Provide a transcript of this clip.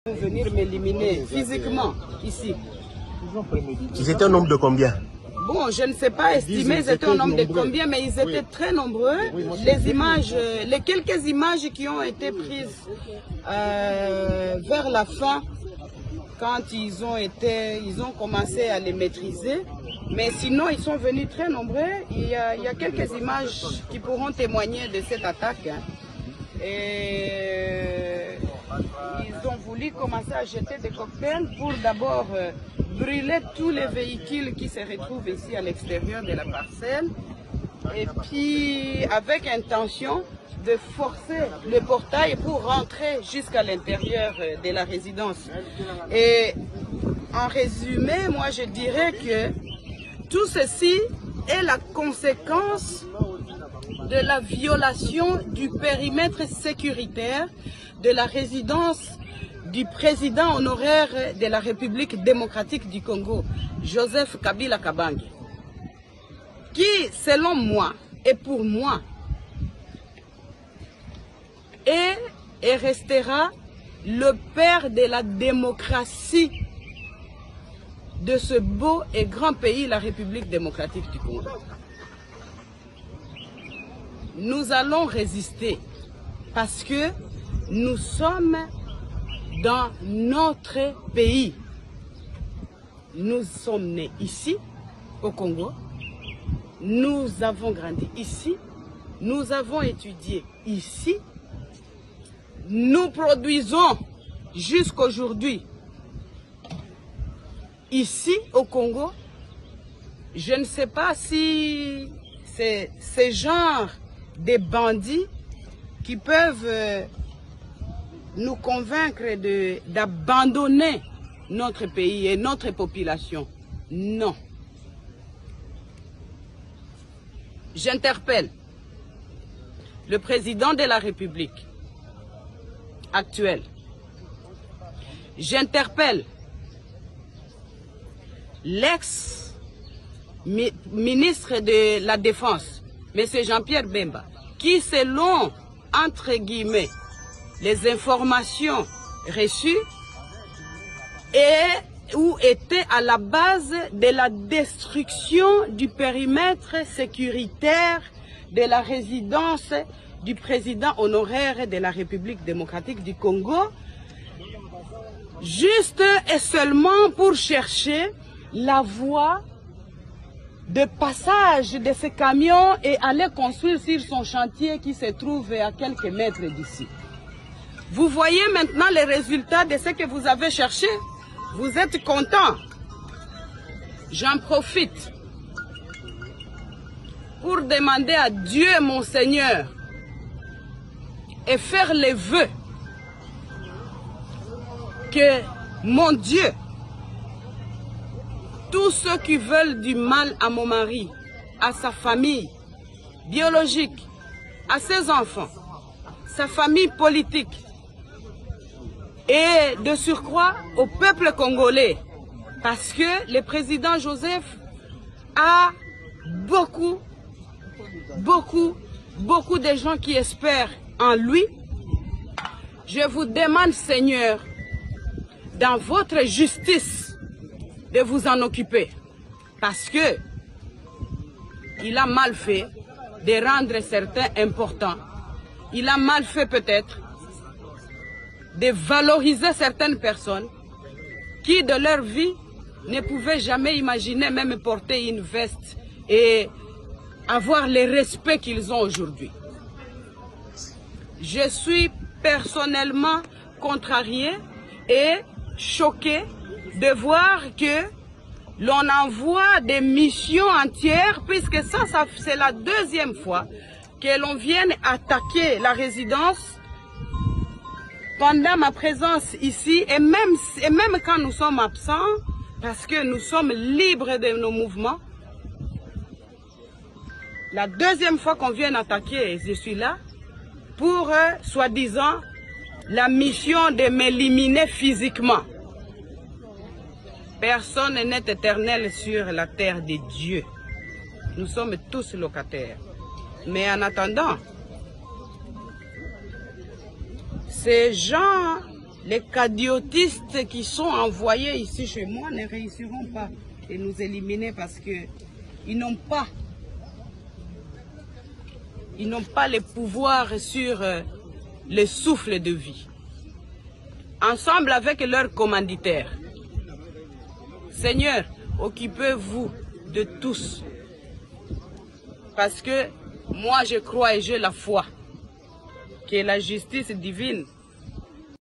venir m'éliminer physiquement ici. Ils étaient un nombre de combien? Bon, je ne sais pas estimer ils étaient un nombre de combien, mais ils étaient très nombreux. Les images, les quelques images qui ont été prises vers la fin, quand ils ont commencé à les maîtriser. Mais sinon, ils sont venus très nombreux. Il y a quelques images qui pourront témoigner de cette attaque. Et ils ont voulu commencer à jeter des cocktails pour d'abord brûler tous les véhicules qui se retrouvent ici à l'extérieur de la parcelle. Et puis, avec intention de forcer le portail pour rentrer jusqu'à l'intérieur de la résidence. Et en résumé, moi je dirais que tout ceci est la conséquence de la violation du périmètre sécuritaire de la résidence du président honoraire de la République démocratique du Congo, Joseph Kabila Kabange, qui, selon moi et pour moi, est et restera le père de la démocratie de ce beau et grand pays, la République démocratique du Congo. Nous allons résister parce que nous sommes dans notre pays. Nous sommes nés ici, au Congo. Nous avons grandi ici. Nous avons étudié ici. Nous produisons jusqu'aujourd'hui ici au Congo. Je ne sais pas si c'est ce genre de bandits qui peuvent nous convaincre d'abandonner notre pays et notre population. Non. J'interpelle le président de la République actuel. J'interpelle l'ex-ministre de la Défense, M. Jean-Pierre Bemba, qui, selon, entre guillemets, les informations reçues, était à la base de la destruction du périmètre sécuritaire de la résidence du président honoraire de la République démocratique du Congo, juste et seulement pour chercher la voie de passage de ce camion et aller construire sur son chantier qui se trouve à quelques mètres d'ici. Vous voyez maintenant les résultats de ce que vous avez cherché. Vous êtes content. J'en profite pour demander à Dieu, mon Seigneur, et faire les vœux que, mon Dieu, tous ceux qui veulent du mal à mon mari, à sa famille biologique, à ses enfants, sa famille politique, et de surcroît au peuple congolais, parce que le président Joseph a beaucoup de gens qui espèrent en lui. Je vous demande, Seigneur, dans votre justice, de vous en occuper, parce que il a mal fait de rendre certains importants. Il a mal fait peut-être de valoriser certaines personnes qui, de leur vie, ne pouvaient jamais imaginer même porter une veste et avoir le respect qu'ils ont aujourd'hui. Je suis personnellement contrarié et choqué de voir que l'on envoie des missions entières, puisque ça c'est la deuxième fois que l'on vienne attaquer la résidence pendant ma présence ici, et même quand nous sommes absents, parce que nous sommes libres de nos mouvements. La deuxième fois qu'on vient attaquer, je suis là, pour, soi-disant, la mission de m'éliminer physiquement. Personne n'est éternel sur la terre de Dieu. Nous sommes tous locataires. Mais en attendant, ces gens les cadiotistes qui sont envoyés ici chez moi ne réussiront pas de nous éliminer parce qu'ils n'ont pas le pouvoir sur le souffle de vie. Ensemble avec leurs commanditaires. Seigneur, occupez-vous de tous. Parce que moi je crois et j'ai la foi que la justice divine